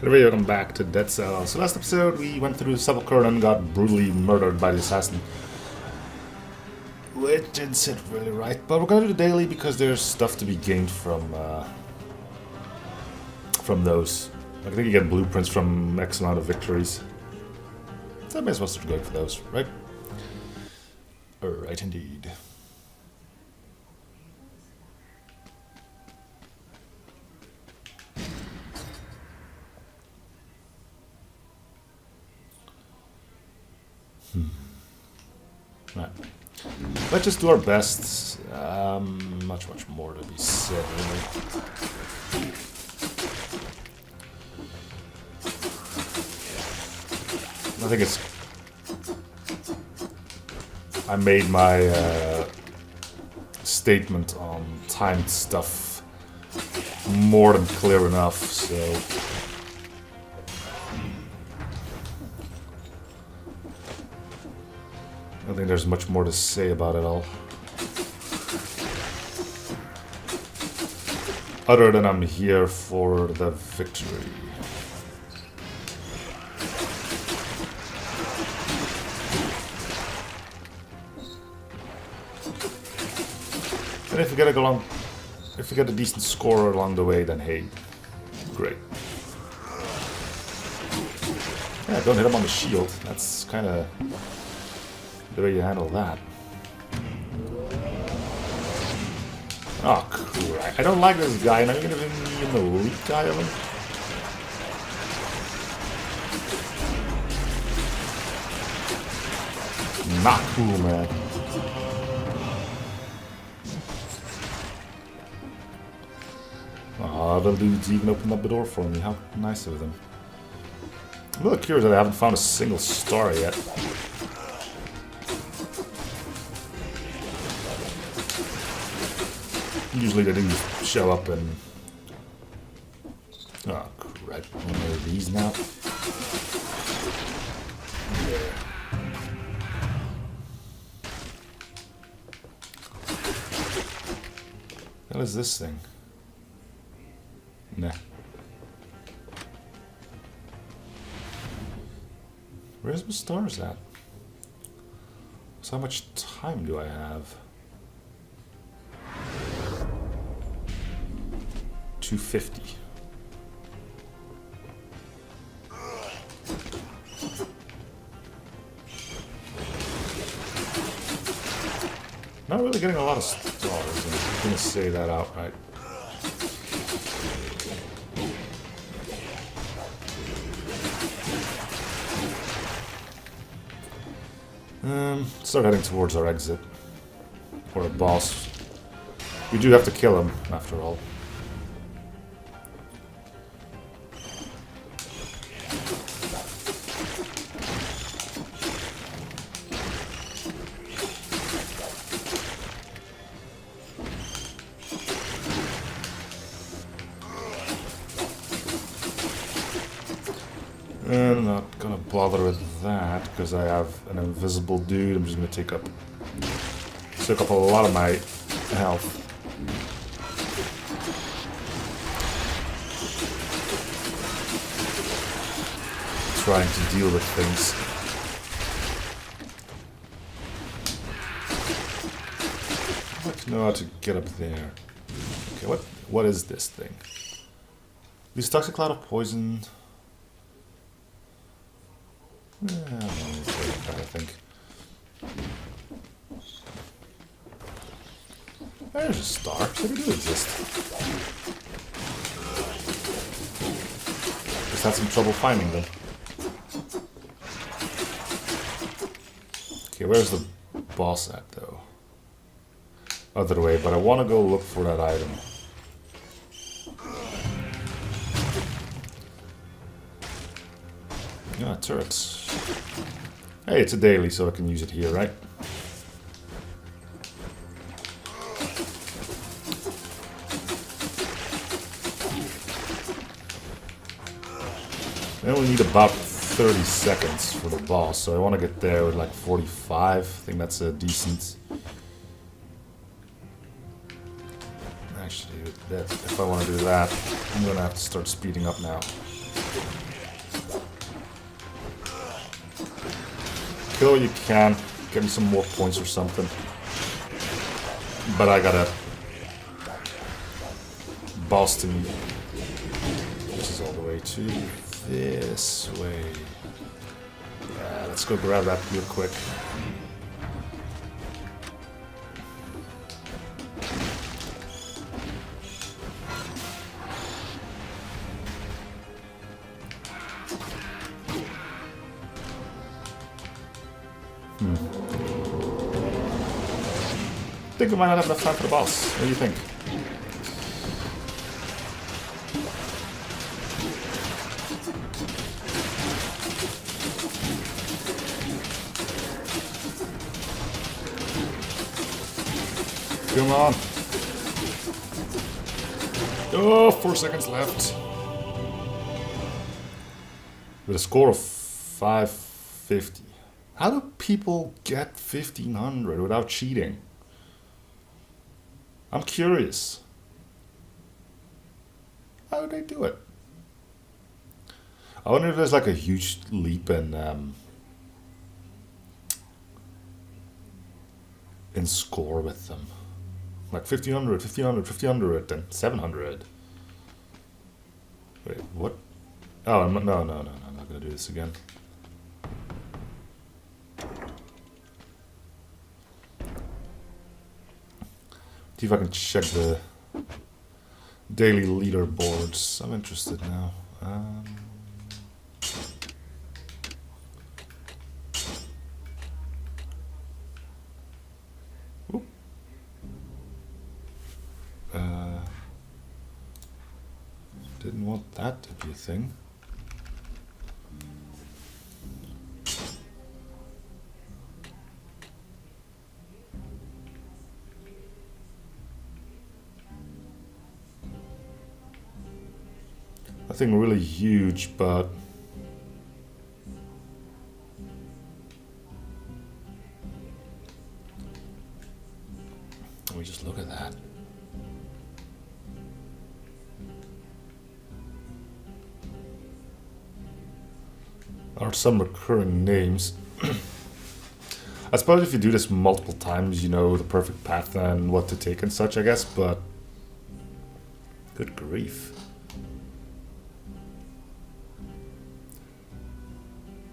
Hey, welcome back to Dead Cells. So last episode we went through the Sepulchre and got brutally murdered by the assassin. Which didn't sit really right, but we're gonna do the daily because there's stuff to be gained from those. I think you get blueprints from X amount of victories. So I may as well start going for those, right? Right indeed. Right. Let's just do our best. Much more to be said, really. I think it's... I made my statement on timed stuff more than clear enough, so... I don't think there's much more to say about it all. Other than I'm here for the victory. And if we get a decent score along the way, then hey, great. Yeah, don't hit him on the shield. That's kind of the way you handle that. Oh, cool. I don't like this guy. Now you're gonna give me an elite guy of him? Not cool, man. Oh, the dudes even opened up the door for me. How nice of them. I'm a little curious that I haven't found a single star yet. Usually they do show up and... Oh, crap. One of these now. There. What is this thing? Nah. Where's my stars at? So how much time do I have? 250. Not really getting a lot of stars, I'm gonna say that outright. Start heading towards our exit. Or a boss. We do have to kill him, after all. I'm not gonna bother with that because I have an invisible dude. I'm just gonna take up a lot of my health. Trying to deal with things. I'd like to know how to get up there. Okay, what is this thing? These toxic cloud of poison. Yeah, I think. There's a star. So they do exist. Just had some trouble finding them. Okay, where's the boss at, though? Other way, but I want to go look for that item. Yeah, turrets. Hey, it's a daily, so I can use it here, right? I only need about 30 seconds for the boss, so I want to get there with like 45. I think that's a decent... Actually, if I want to do that, I'm going to have to start speeding up now. Kill what you can. Get me some more points or something. But I gotta boss to me. Which is all the way to this way. Yeah, let's go grab that real quick. I think we might not have enough time for the boss. What do you think? Come on. Oh, 4 seconds left. With a score of 550. How do people get 1500 without cheating? I'm curious. How do they do it? I wonder if there's like a huge leap in score with them. Like 1500, 1500, 1500, and 700. Wait, what? Oh, no, I'm not gonna do this again. See if I can check the daily leaderboards. I'm interested now. Didn't want that to be a thing. Nothing really huge, but let me just look at that. Are some recurring names. I suppose if you do this multiple times, you know the perfect path and what to take and such, I guess, but good grief.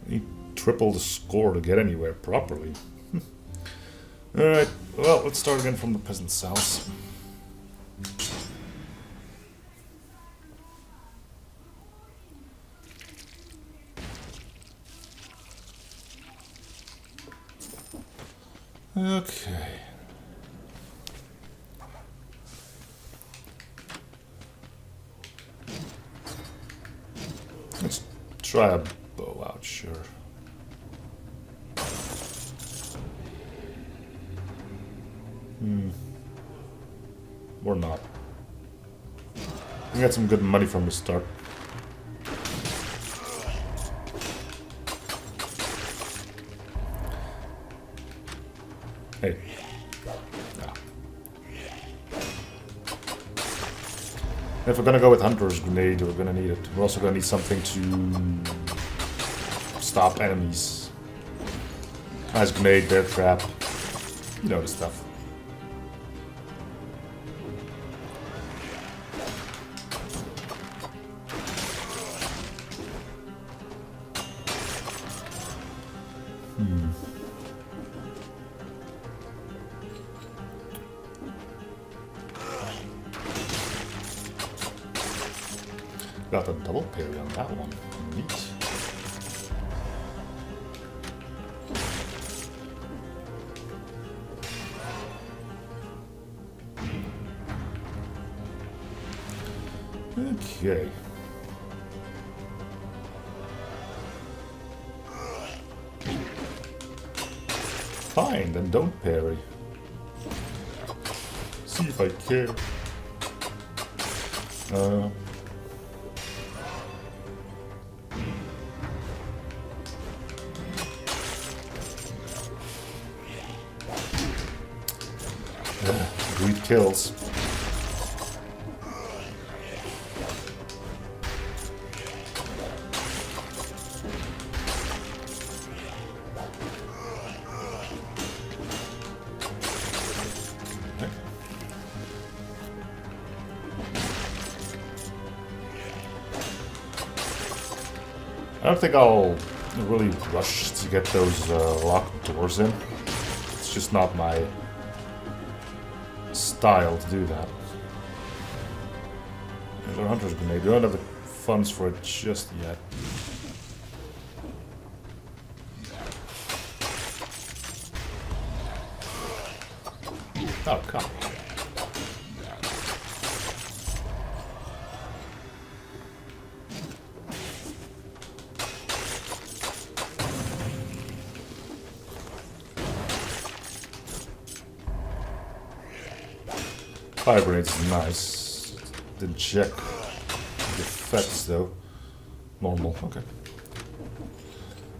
You triple the score to get anywhere properly. Alright, well, let's start again from the peasant's house. Okay. Let's try a bow out, sure. Or not. We got some good money from the start. Hey. No. If we're gonna go with Hunter's Grenade, we're gonna need it. We're also gonna need something to stop enemies. Nice grenade, bear trap. You know the stuff. Got a double parry on that one. Neat. Okay. Fine, then don't parry. See if I care. Greed kills. I don't think I'll really rush to get those locked doors in. It's just not my style to do that. There's our hunter's grenade. We don't have the funds for it just yet. Oh, come on. Fire grenades is nice. Didn't check the effects though. Normal, okay.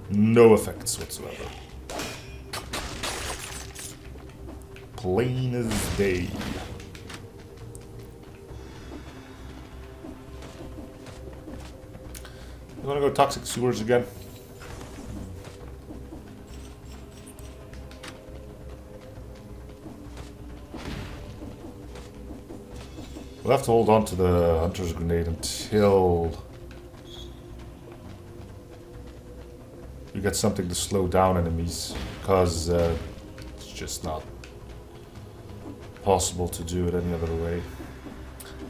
No effects whatsoever. Plain as day. You wanna go toxic sewers again? We'll have to hold on to the hunter's grenade until you get something to slow down enemies, because it's just not possible to do it any other way.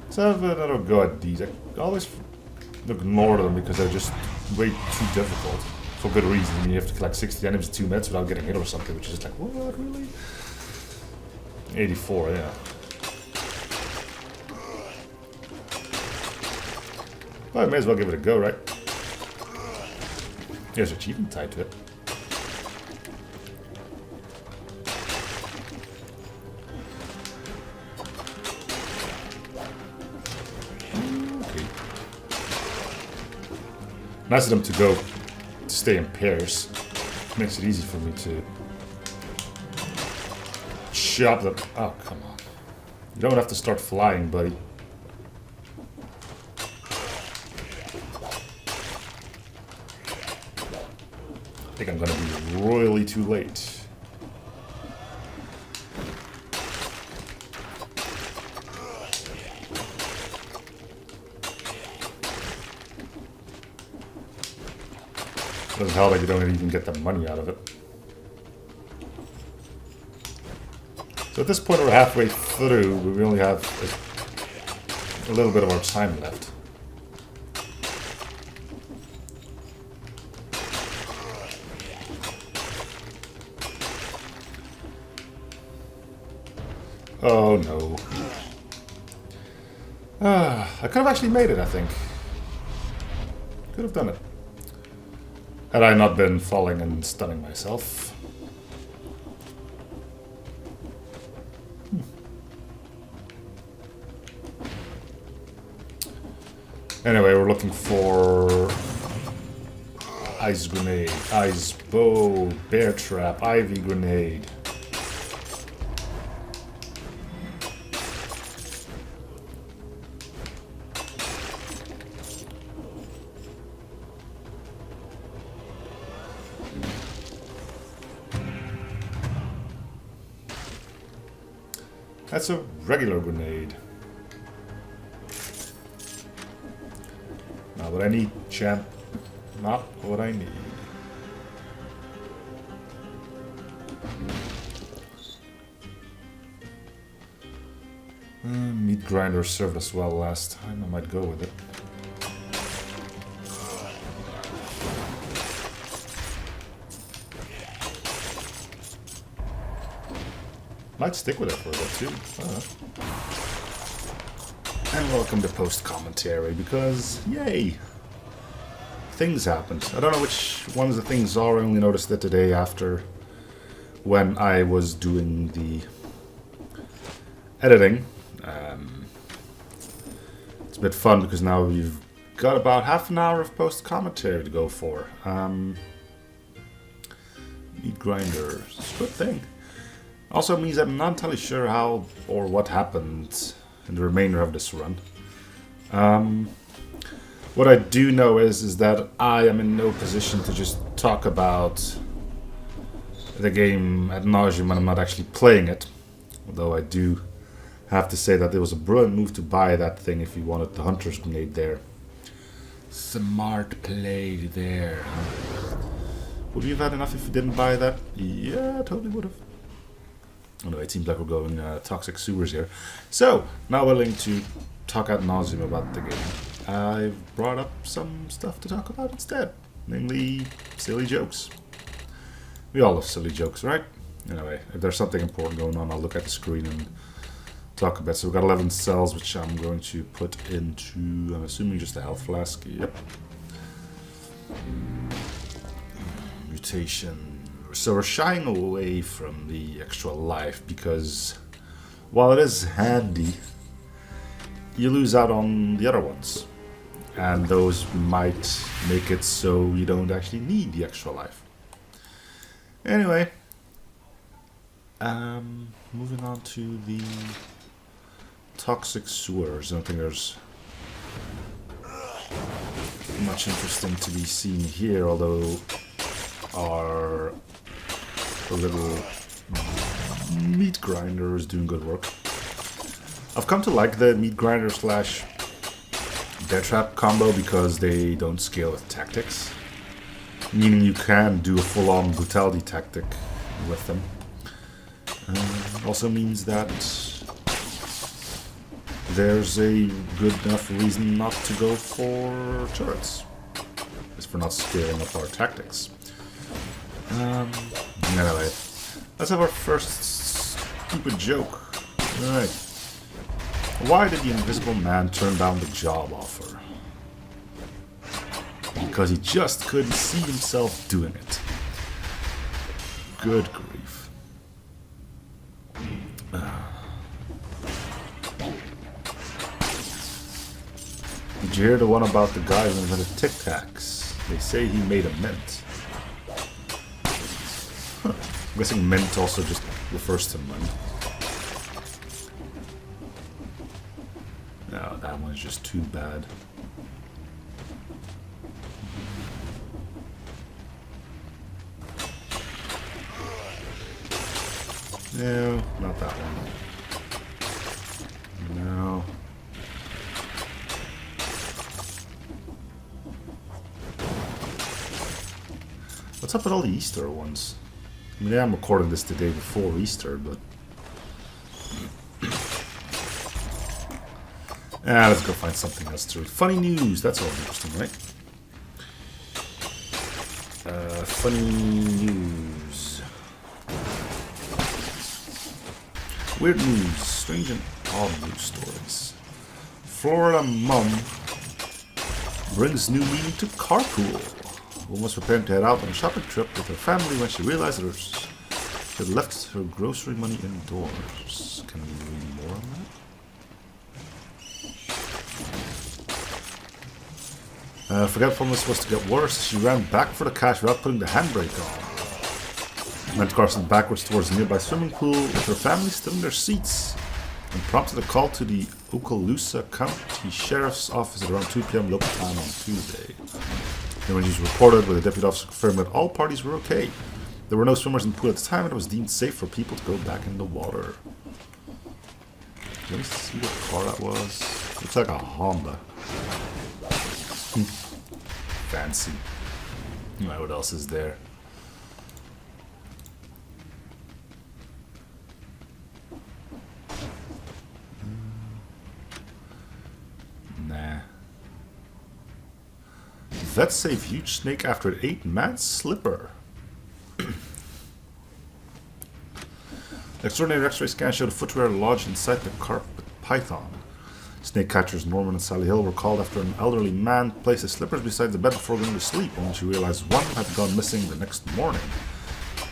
Let's have another go at these. I always ignore them because they're just way too difficult. For good reason. I mean, you have to collect 60 enemies in 2 minutes without getting hit or something, which is just like, what, really? 84, yeah. Well, I may as well give it a go, right? There's an achievement tied to it. Okay. Nice of them to go to stay in pairs. Makes it easy for me to chop them. Oh, come on. You don't have to start flying, buddy. I think I'm gonna be royally too late. Doesn't help that you don't even get the money out of it. So at this point we're halfway through, we only have a little bit of our time left. Oh no. I could have actually made it, I think. Could have done it. Had I not been falling and stunning myself. Anyway, we're looking for ice grenade, ice bow, bear trap, ivy grenade. That's a regular grenade. Not what I need, champ. Not what I need. Meat grinder served us well last time. I might go with it. Might stick with it for a bit too. And welcome to post-commentary, because, yay! Things happened. I don't know which ones the things are, I only noticed it today after when I was doing the editing. It's a bit fun because now we've got about half an hour of post-commentary to go for. Meat grinder, it's a good thing. Also means I'm not entirely sure how or what happened in the remainder of this run. What I do know is that I am in no position to just talk about the game ad nauseum when I'm not actually playing it. Although I do have to say that it was a brilliant move to buy that thing if you wanted the hunter's grenade there. Smart play there. Would we have had enough if we didn't buy that? Yeah, totally would have. Anyway, it seems like we're going toxic sewers here. So, now willing to talk ad nauseum about the game. I've brought up some stuff to talk about instead. Namely, silly jokes. We all love silly jokes, right? Anyway, if there's something important going on, I'll look at the screen and talk a bit. So we've got 11 cells, which I'm going to put into, I'm assuming just a health flask. Yep. Mutation. So we're shying away from the extra life because while it is handy, you lose out on the other ones. And those might make it so you don't actually need the extra life. Anyway, moving on to the toxic sewers. I don't think there's much interesting to be seen here, although our little meat grinder is doing good work. I've come to like the meat grinder slash death trap combo because they don't scale with tactics, meaning you can do a full-on brutality tactic with them. Also means that there's a good enough reason not to go for turrets. It's for not scaling up our tactics. Anyway, let's have our first stupid joke. Alright. Why did the invisible man turn down the job offer? Because he just couldn't see himself doing it. Good grief. Did you hear the one about the guy who invented Tic Tacs? They say he made a mint. Huh. I'm guessing mint also just refers to money. No, that one's just too bad. No, not that one. No. What's up with all the Easter ones? I mean, I'm recording this the day before Easter, but... let's go find something else to read. Funny news, that's all interesting, right? Funny news. Weird news, strange and odd news stories. Florida mom brings new meaning to carpool. Who was preparing to head out on a shopping trip with her family when she realized that she had left her grocery money indoors. Can we read more on that? Forgetfulness was to get worse. She ran back for the cash without putting the handbrake on. Went crossing backwards towards the nearby swimming pool with her family still in their seats, and prompted a call to the Okaloosa County Sheriff's Office at around 2 p.m. local time on Tuesday. The was reported with a deputy officer confirming that all parties were okay. There were no swimmers in the pool at the time, and it was deemed safe for people to go back in the water. Let me see what car that was. Looks like a Honda. Fancy. Alright, what else is there? Nah. Vet save huge snake after it ate man's slipper. Extraordinary X-ray scan showed a footwear lodged inside the carpet python. Snake catchers Norman and Sally Hill were called after an elderly man placed his slippers beside the bed before going to sleep, only she realized one had gone missing the next morning.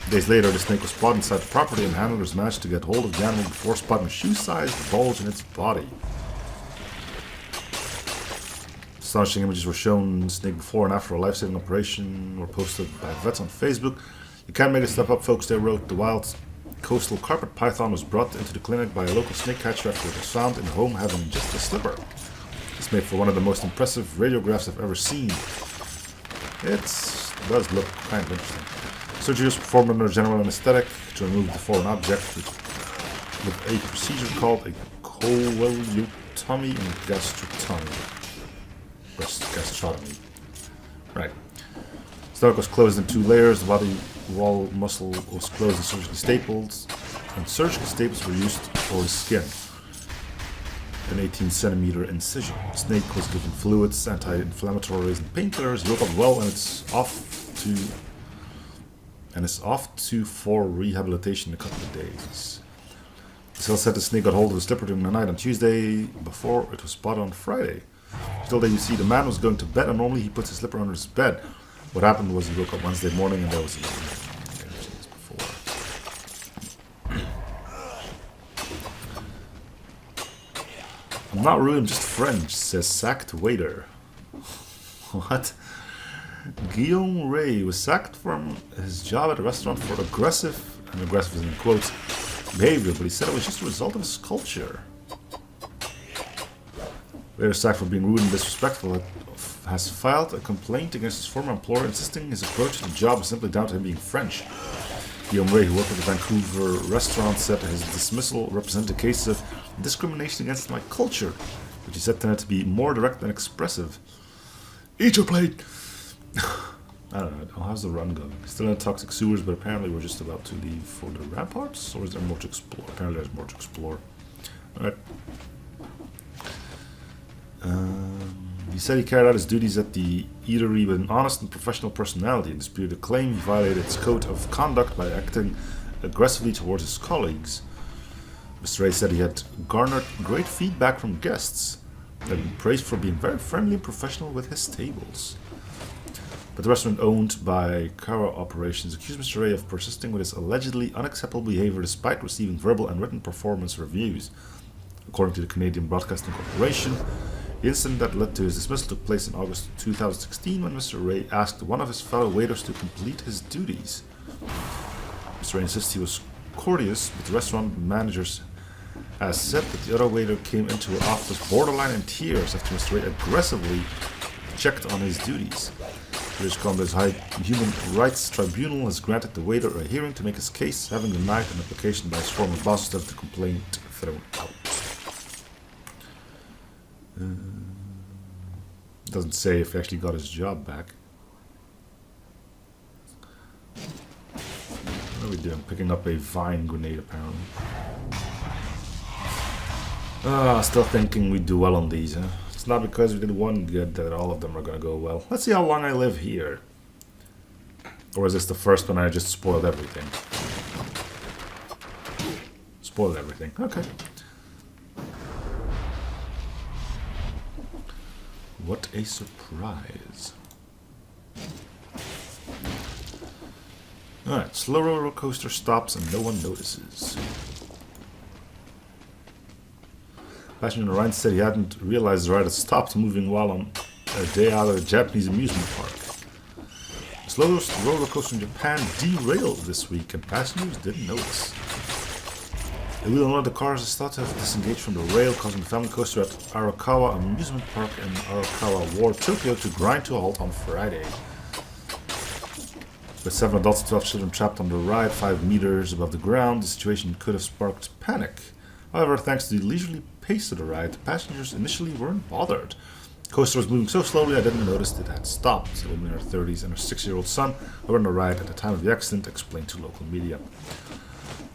Days later, the snake was spotted inside the property, and handlers managed to get hold of the animal before spotting a shoe-sized bulge in its body. Astonishing images were shown snake before and after a life-saving operation were posted by vets on Facebook. You can't make this stuff up, folks, they wrote. The wild coastal carpet python was brought into the clinic by a local snake catcher after it was found in a home having just a slipper. This made for one of the most impressive radiographs I've ever seen. It does look kind of interesting. Surgery was performed under general anesthetic to remove the foreign object with a procedure called a cholectomy and gastrotomy. gastronomy. Right. Stomach was closed in 2 layers. The body wall muscle was closed and surgically stapled. And surgical staples were used for his skin. An 18-centimeter incision. Snake was given fluids, anti-inflammatories, and painkillers. He woke up well, and it's off to for rehabilitation in a couple of days. The cell said the snake got hold of the slipper during the night on Tuesday before it was spotted on Friday. Still, that you see, the man was going to bed, and normally he puts his slipper under his bed. What happened was he woke up Wednesday morning, and there was a I'm not rude, I'm just French, says sacked waiter. What? Guillaume Ray was sacked from his job at a restaurant for aggressive is in quotes, behavior, but he said it was just a result of his culture. Waiter sacked for being rude and disrespectful has filed a complaint against his former employer, insisting his approach to the job was simply down to him being French. Guillaume Ray, who worked at the Vancouver restaurant, said his dismissal represented a case of discrimination against my culture, which he said tended to be more direct than expressive. Eat your plate! I don't know, how's the run going? Still in toxic sewers, but apparently we're just about to leave for the ramparts? Or is there more to explore? Apparently there's more to explore. Alright. He said he carried out his duties at the eatery with an honest and professional personality and disputed a claim he violated its code of conduct by acting aggressively towards his colleagues. Mr. Ray said he had garnered great feedback from guests and had been praised for being very friendly and professional with his tables. But the restaurant owned by Cara Operations accused Mr. Ray of persisting with his allegedly unacceptable behavior despite receiving verbal and written performance reviews. According to the Canadian Broadcasting Corporation, the incident that led to his dismissal took place in August 2016 when Mr. Ray asked one of his fellow waiters to complete his duties. Mr. Ray insists he was courteous, but the restaurant managers has said that the other waiter came into her office borderline in tears after Mr. Ray aggressively checked on his duties. British Columbia's High Human Rights Tribunal has granted the waiter a hearing to make his case, having denied an application by his former boss to have the complaint thrown out. Doesn't say if he actually got his job back. What are we doing? Picking up a vine grenade, apparently. Still thinking we do well on these, huh? It's not because we did one good that all of them are gonna go well. Let's see how long I live here. Or is this the first one I just spoiled everything? Spoiled everything. Okay. What a surprise. Alright, slow roller coaster stops and no one notices. Passenger on the ride said he hadn't realized the ride had stopped moving while on a day out at a Japanese amusement park. The slowest roller coaster in Japan derailed this week and passengers didn't notice. The wheel on one of the cars is thought to have disengaged from the rail, causing the family coaster at Arakawa Amusement Park in Arakawa Ward, Tokyo to grind to a halt on Friday. With 7 adults and 12 children trapped on the ride 5 meters above the ground, the situation could have sparked panic. However, thanks to the leisurely pace of the ride, the passengers initially weren't bothered. The coaster was moving so slowly I didn't notice it had stopped. A woman in her 30s and her 6-year-old son who were on the ride at the time of the accident explained to local media.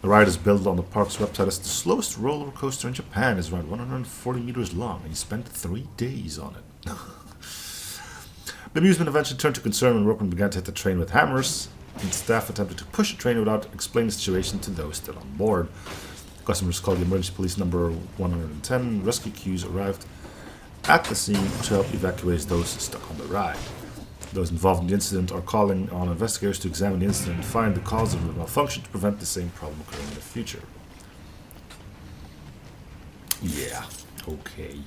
The ride is built on the park's website as the slowest roller coaster in Japan, is around 140 meters long, and he spent 3 days on it. The amusement eventually turned to concern when workmen began to hit the train with hammers, and staff attempted to push the train without explaining the situation to those still on board. Customers called the emergency police number 110. Rescue crews arrived at the scene to help evacuate those stuck on the ride. Those involved in the incident are calling on investigators to examine the incident and find the cause of the malfunction to prevent the same problem occurring in the future. Yeah, okay.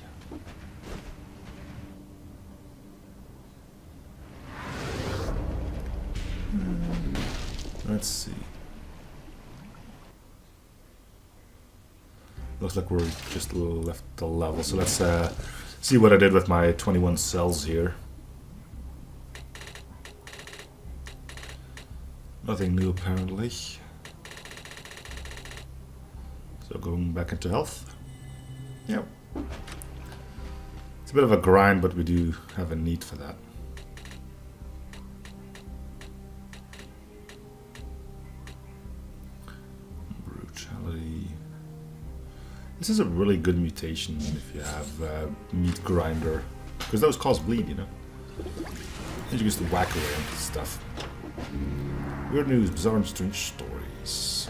Let's see. Looks like we're just a little left the level, so let's see what I did with my 21 cells here. Nothing new apparently. So going back into health. Yep. It's a bit of a grind, but we do have a need for that. Brutality. This is a really good mutation if you have meat grinder, because those cause bleed, you know. And you used to whack away and stuff. Weird news, bizarre and strange stories.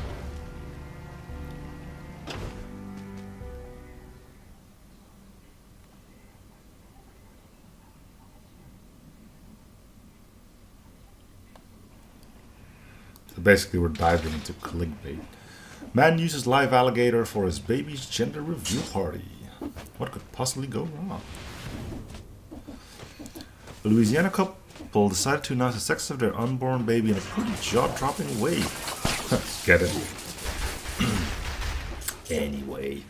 So basically we're diving into clickbait. Man uses live alligator for his baby's gender reveal party. What could possibly go wrong? A Louisiana couple decided to announce the sex of their unborn baby in a pretty jaw-dropping way. Get it? Anyway.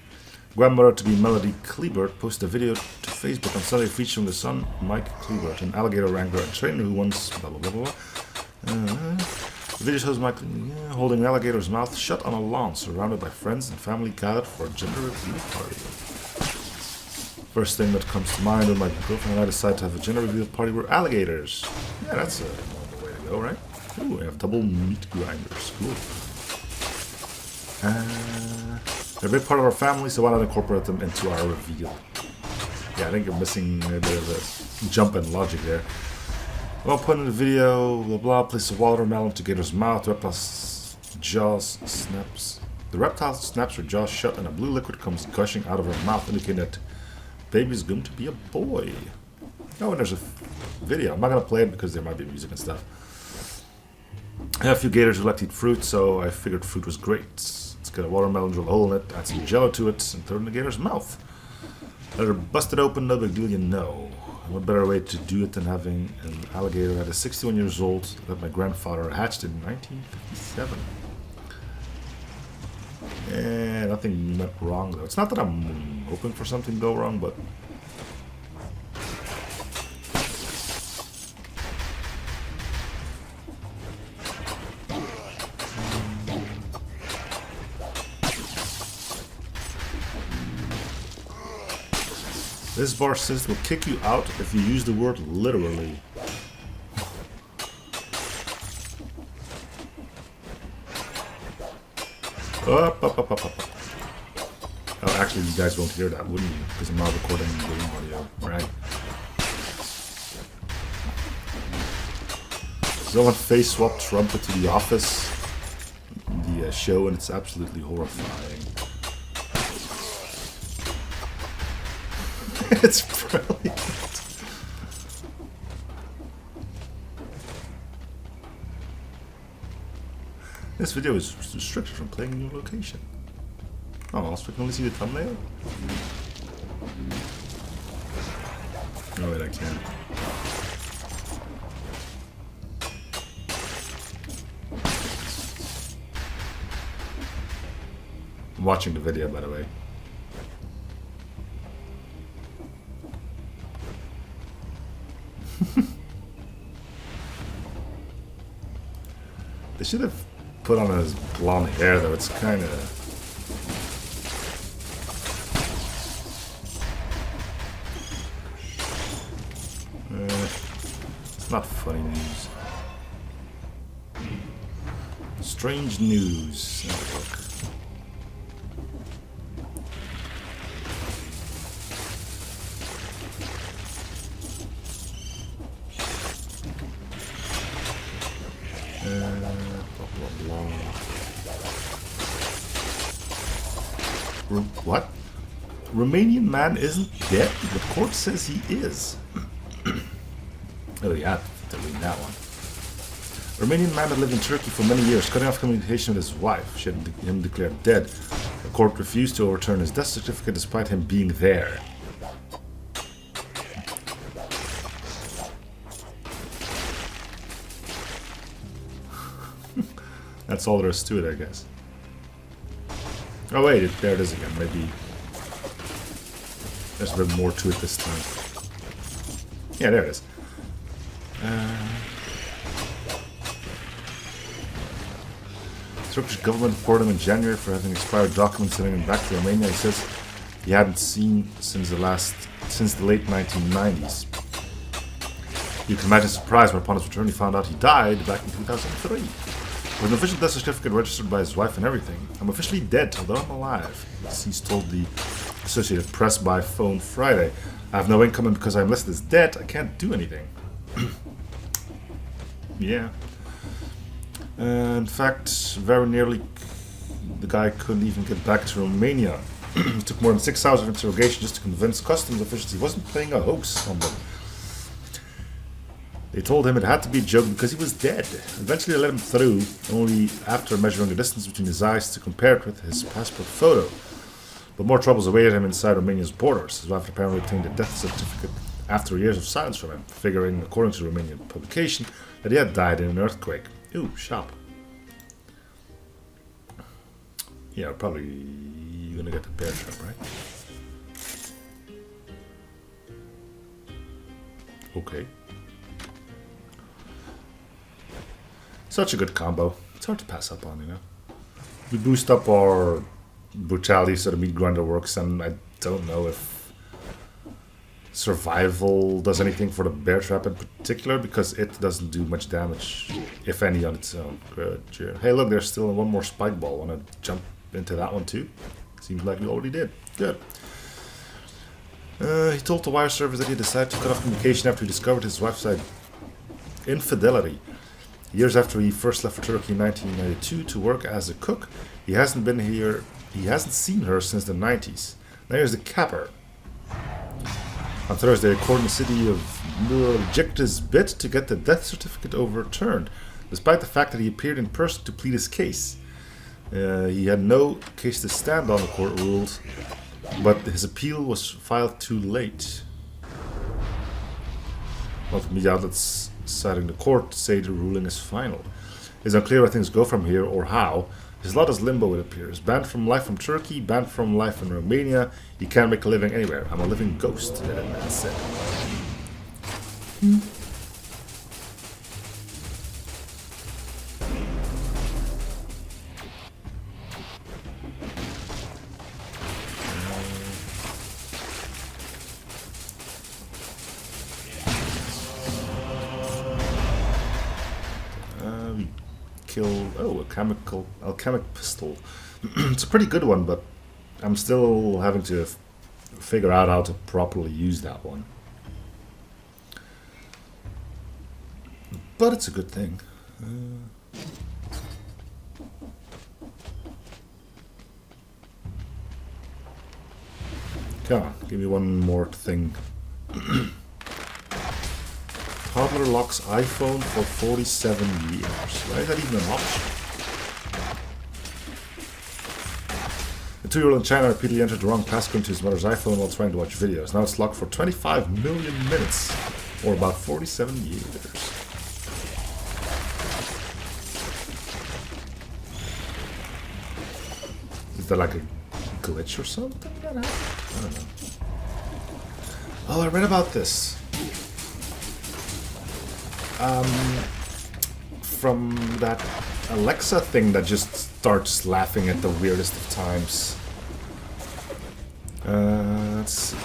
Grandmother-to-be Melody Klebert posted a video to Facebook on Sunday featuring the son, Mike Klebert, an alligator wrangler and trainer who once blah blah blah blah. The video shows Mike holding an alligator's mouth shut on a lawn, surrounded by friends and family gathered for a gender reveal party. First thing that comes to mind when my girlfriend and I decide to have a gender reveal party were alligators. Yeah, that's a normal way to go, right? Ooh, we have double meat grinders. Cool. They're a big part of our family, so why not incorporate them into our reveal? Yeah, I think you're missing a bit of a jump in logic there. Well, put in the video, blah blah, place a watermelon to gator's mouth, the reptile's jaws snaps. The reptile snaps her jaws shut and a blue liquid comes gushing out of her mouth, indicating that baby's going to be a boy. Oh, and there's a video. I'm not going to play it because there might be music and stuff. I have a few gators who like to eat fruit, so I figured fruit was great. Let's get a watermelon, drill a hole in it, add some jello to it, and throw it in the gator's mouth. Let her bust it open, no big deal, you know. What better way to do it than having an alligator that is 61 years old that my grandfather hatched in 1957. And nothing went wrong though. It's not that I'm hoping for something to go wrong, but this bar says will kick you out if you use the word literally. Up. Oh, actually, you guys won't hear that, wouldn't you? Because I'm not recording game audio, right? Someone face swapped Trump into The Office, the show, and it's absolutely horrifying. It's brilliant. This video is restricted from playing in your location. Oh, also we can only see the thumbnail? Oh wait, I can't. I'm watching the video, by the way. They should have put on his blonde hair, though. It's kind of... it's not funny news. Strange news. What? Romanian man isn't dead? The court says he is. Oh yeah, to read that one. Romanian man that lived in Turkey for many years, cutting off communication with his wife. She had him declared dead. The court refused to overturn his death certificate despite him being there. That's all there is to it, I guess. Oh wait, there it is again. Maybe there's a bit more to it this time. Yeah, there it is. Turkish government reported him in January for having expired documents sending him back to Romania. He says he hadn't seen since the last since the late 1990s. You can imagine his surprise when upon his return he found out he died back in 2003. With an official death certificate registered by his wife and everything. I'm officially dead, although I'm alive. He's told the Associated Press by phone Friday. I have no income, and because I'm listed as dead, I can't do anything. Yeah. In fact, very nearly the guy couldn't even get back to Romania. It took more than 6 hours of interrogation just to convince customs officials he wasn't playing a hoax on them. They told him it had to be a joke because he was dead. Eventually they let him through, only after measuring the distance between his eyes to compare it with his passport photo. But more troubles awaited him inside Romania's borders. His wife apparently obtained a death certificate after years of silence from him, figuring, according to the Romanian publication, that he had died in an earthquake. Ooh, shop. Yeah, probably gonna get the bear trap, right? Okay. Such a good combo. It's hard to pass up on, you know. We boost up our brutality so the meat grinder works, and I don't know if survival does anything for the bear trap in particular, because it doesn't do much damage, if any, on its own. Good. Hey, look, there's still one more spike ball. Wanna jump into that one too? Seems like we already did. Good. He told the wire service that he decided to cut off communication after he discovered his wife's infidelity. Years after he first left for Turkey in 1992 to work as a cook, he hasn't seen her since the 90s. Now here's the capper. On Thursday, a court in the city of Nur rejected his bid to get the death certificate overturned, despite the fact that he appeared in person to plead his case. He had no case to stand on, the court ruled, but his appeal was filed too late. Multiple media outlets citing the court say the ruling is final. It's unclear where things go from here or how. His lot is limbo, it appears. Banned from life from Turkey, banned from life in Romania. He can't make a living anywhere. I'm a living ghost, the dead man said. Alchemic pistol. It's a pretty good one, but I'm still having to figure out how to properly use that one. But it's a good thing. Come on, give me one more thing. Toddler locks iPhone for 47 years. Why is that even an option? The 2-year-old in China repeatedly entered the wrong passcode into his mother's iPhone while trying to watch videos. Now it's locked for 25 million minutes, or about 47 years. Is that like a glitch or something that happened? I don't know. Oh, I read about this. From that Alexa thing that just starts laughing at the weirdest of times. Let's see.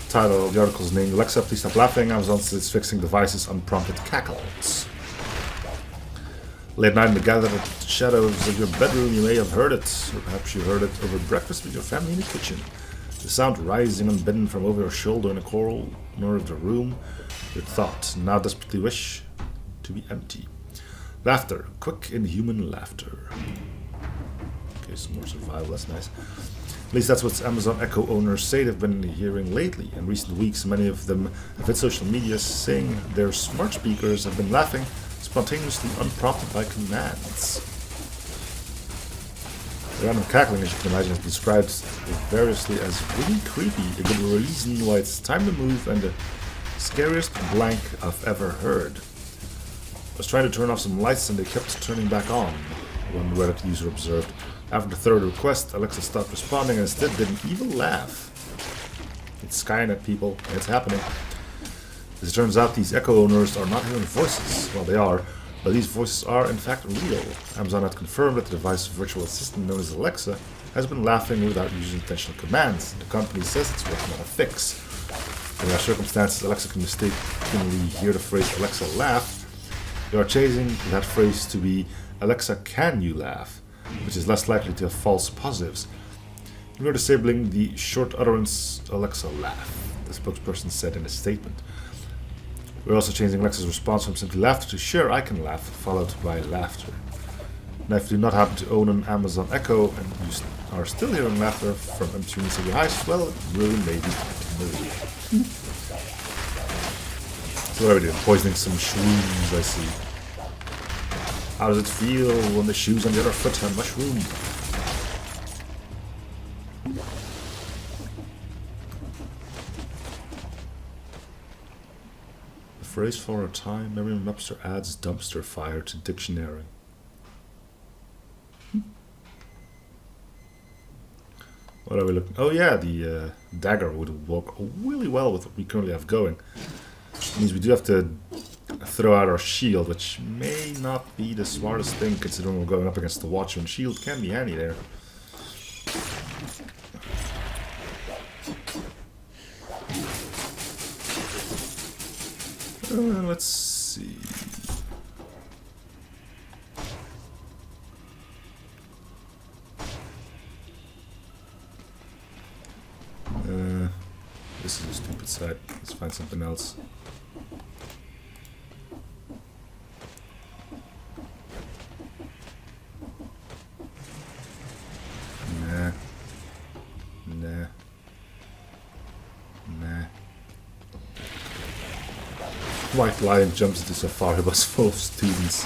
Title of the article's name: Alexa, please stop laughing. Amazon is fixing devices' unprompted cackles. Late night in the gathered shadows of your bedroom, you may have heard it, or perhaps you heard it over breakfast with your family in the kitchen. The sound rising unbidden from over your shoulder in a corner of the room. Your thought, now desperately wish to be empty. Laughter, quick inhuman laughter. Okay, some more survival, that's nice. At least that's what Amazon Echo owners say they've been hearing lately. In recent weeks, many of them have hit social media saying their smart speakers have been laughing spontaneously unprompted by commands. The random cackling, as you can imagine, is described variously as really creepy, a good reason why it's time to move, and the scariest blank I've ever heard. I was trying to turn off some lights and they kept turning back on, one Reddit user observed. After the third request, Alexa stopped responding and instead did an evil laugh. It's Skynet, people. It's happening. As it turns out, these Echo owners are not hearing voices. Well, they are, but these voices are in fact real. Amazon had confirmed that the device's virtual assistant known as Alexa has been laughing without using intentional commands. The company says it's working on a fix. In our circumstances, Alexa can mistakenly hear the phrase Alexa laugh. You are changing that phrase to be Alexa can you laugh, which is less likely to have false positives. We are disabling the short utterance Alexa laugh, the spokesperson said in a statement. We're also changing Alexa's response from simply laughter to sure I can laugh, followed by laughter. Now if you do not happen to own an Amazon Echo and you are still hearing laughter from Ep11 in your eyes, well, it really may be familiar. So what are we doing? Poisoning some shrooms, I see. How does it feel when the shoes on the other foot have mushroom? The phrase for a time, Merriam-Webster adds dumpster fire to dictionary. What are we looking? Oh yeah, the dagger would work really well with what we currently have going. It means we do have to throw out our shield, which may not be the smartest thing considering we're going up against the Watcher, and shield can be handy there. Let's see. This is a stupid site. Let's find something else. Nah. White Lion jumps into Safari bus full of students.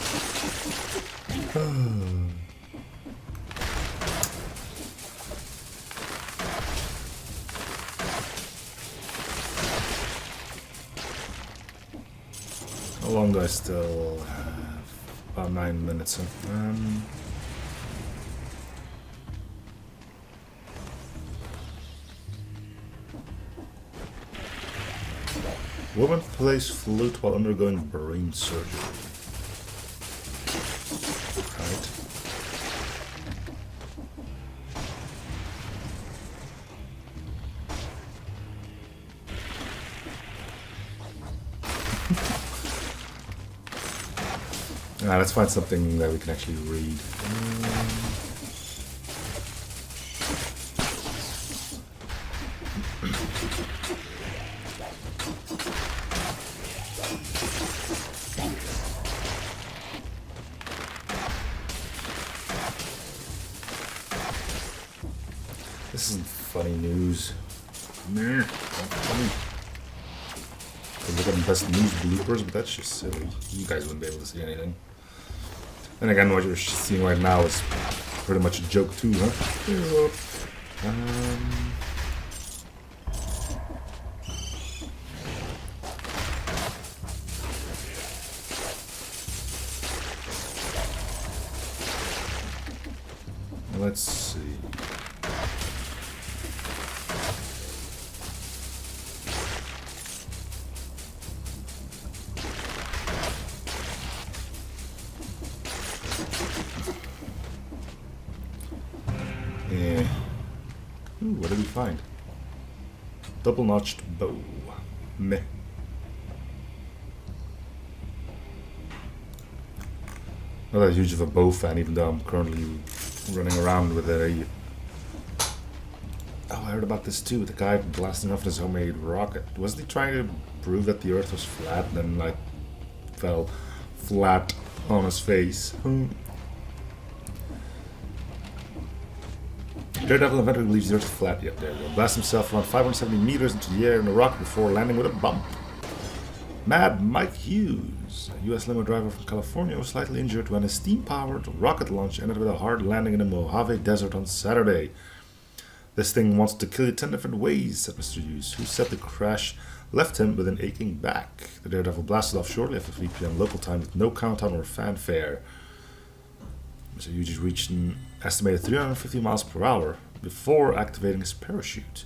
How long do I still have? About 9 minutes. Woman plays flute while undergoing brain surgery. Right. Let's find something that we can actually read. This isn't funny news. Nah, not funny. Look at the best news bloopers, but that's just silly. You guys wouldn't be able to see anything. And again, what you're seeing right now is pretty much a joke too, huh? Let's see. Yeah. Ooh, what did we find? Double-notched bow. Meh. Not that huge of a bow fan, even though I'm currently running around with a... Oh, I heard about this too, with the guy blasting off his homemade rocket. Wasn't he trying to prove that the Earth was flat, and then, like, fell flat on his face? Daredevil eventually leaves the Earth flat. Yep, there we go. Blasts himself around 570 meters into the air in a rocket before landing with a bump. Mad Mike Hughes, a U.S. limo driver from California, was slightly injured when his steam-powered rocket launch ended with a hard landing in the Mojave Desert on Saturday. This thing wants to kill you 10 different ways, said Mr. Hughes, who said the crash left him with an aching back. The Daredevil blasted off shortly after 3 p.m. local time with no countdown or fanfare. Mr. Hughes reached an estimated 350 miles per hour before activating his parachute.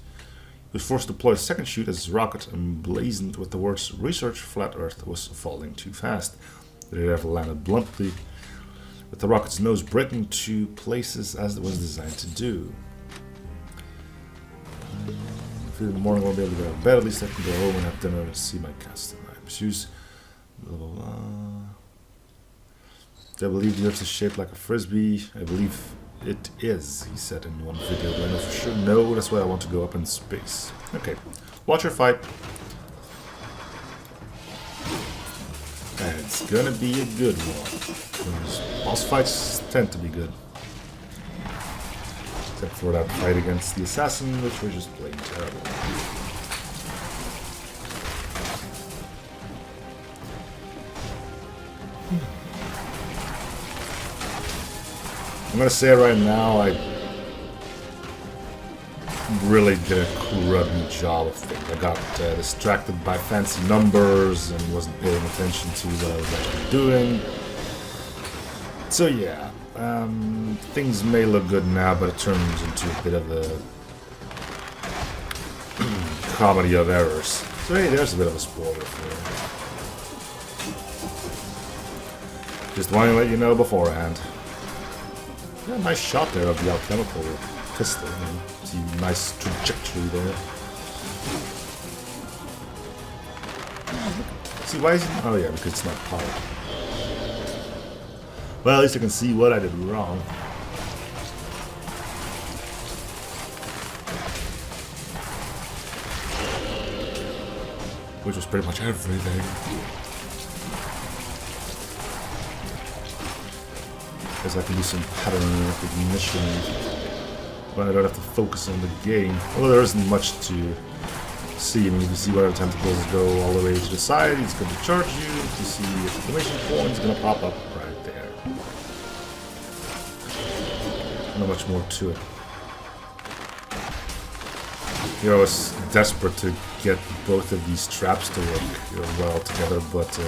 He was forced to deploy a second chute as his rocket, emblazoned with the words "Research Flat Earth," was falling too fast. The Daredevil landed bluntly, with the rocket's nose breaking to places as it was designed to do. in the morning I won't be able to go to bed. At least I can go home and have dinner and see my cats tonight. Pursues. Blah, blah, blah. I believe the earth is shaped like a frisbee. I believe it is, he said in one video. But I know for sure no, that's why I want to go up in space. Okay, watch her fight. And it's gonna be a good one. Because boss fights tend to be good. Except for that fight against the assassin, which was just plain terrible. I'm gonna say right now, I really did a cruddy job of things. I got distracted by fancy numbers and wasn't paying attention to what I was actually doing. So yeah, things may look good now, but it turns into a bit of a comedy of errors. So hey, there's a bit of a spoiler for you. Just wanted to let you know beforehand. Yeah, nice shot there of the alchemical pistol. See, nice trajectory there. See, why is it? Oh yeah, because it's not powered. Well, at least I can see what I did wrong. Which was pretty much everything. Because I can do some pattern recognition, but I don't have to focus on the game. Although there isn't much to see. I mean, you can see where the tentacles go all the way to the side. He's going to charge you. You see the exclamation point is going to pop up right there. Not much more to it. You know, I was desperate to get both of these traps to work well together, but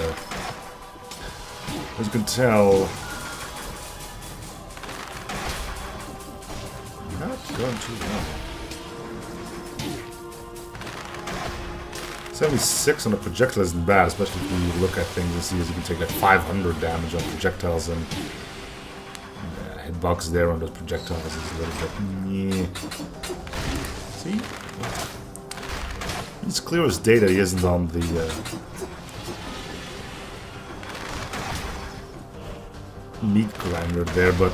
as you can tell, not going too well. 76 on a projectile isn't bad, especially if you look at things and see as you can take like 500 damage on projectiles, and hitbox there on those projectiles is a little bit. Yeah. See? It's clear as day that he isn't on the meat grinder there, but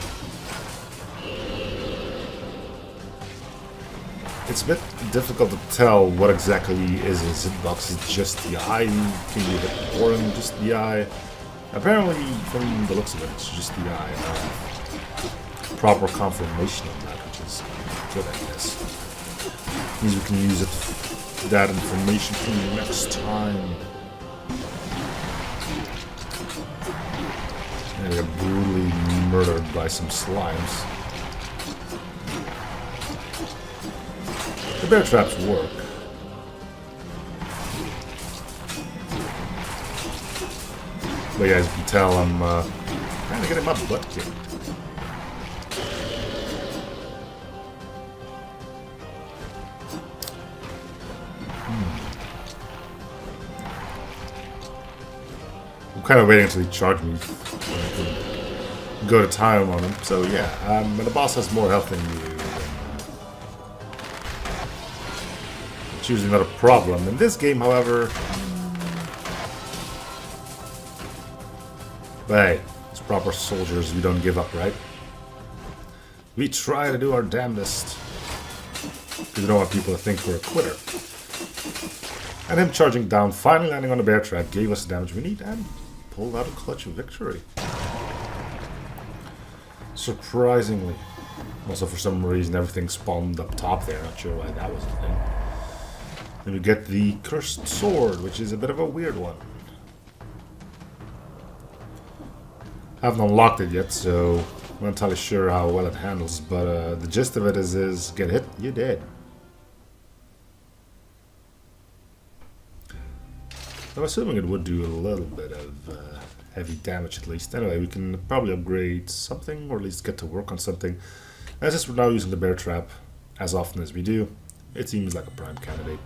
it's a bit difficult to tell what exactly is his hitbox. Is it just the eye? Can be a bit boring, just the eye? Apparently, from the looks of it, it's just the eye. Proper confirmation on that, which is good, I guess. Means we can use it, that information for next time. And we got brutally murdered by some slimes. The bear traps work. But yeah, as you can tell, I'm trying to get my butt kicked. I'm kind of waiting until he charged me so I can go to time on him. So yeah, when the boss has more health than you, it's usually not a problem. In this game, however, but hey, as proper soldiers, we don't give up, right? We try to do our damnedest. Because we don't want people to think we're a quitter. And him charging down, finally landing on the bear trap, gave us the damage we need, and pulled out a clutch victory. Surprisingly. Also, for some reason, everything spawned up top there. Not sure why that was a thing. Then we get the Cursed Sword, which is a bit of a weird one. I haven't unlocked it yet, so I'm not entirely sure how well it handles, but the gist of it is get hit, you're dead. I'm assuming it would do a little bit of heavy damage at least. Anyway, we can probably upgrade something, or at least get to work on something. And since we're now using the bear trap as often as we do, it seems like a prime candidate.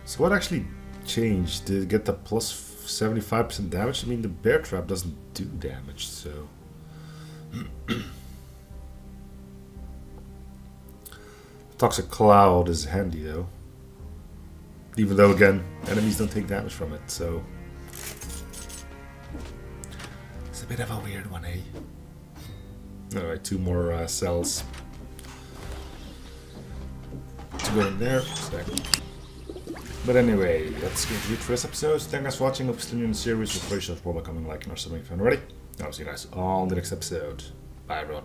So what actually changed? Did it get the plus 75% damage. I mean, the bear trap doesn't do damage, so... Toxic Cloud is handy, though. Even though, again, enemies don't take damage from it, so... It's a bit of a weird one, eh? Alright, 2 more cells. To go in there. But anyway, that's going to be it for this episode. Thank you guys for watching. Hope you're in the series. We'll play short by coming, liking, or something if you're ready. I'll see you guys all in the next episode. Bye, everyone.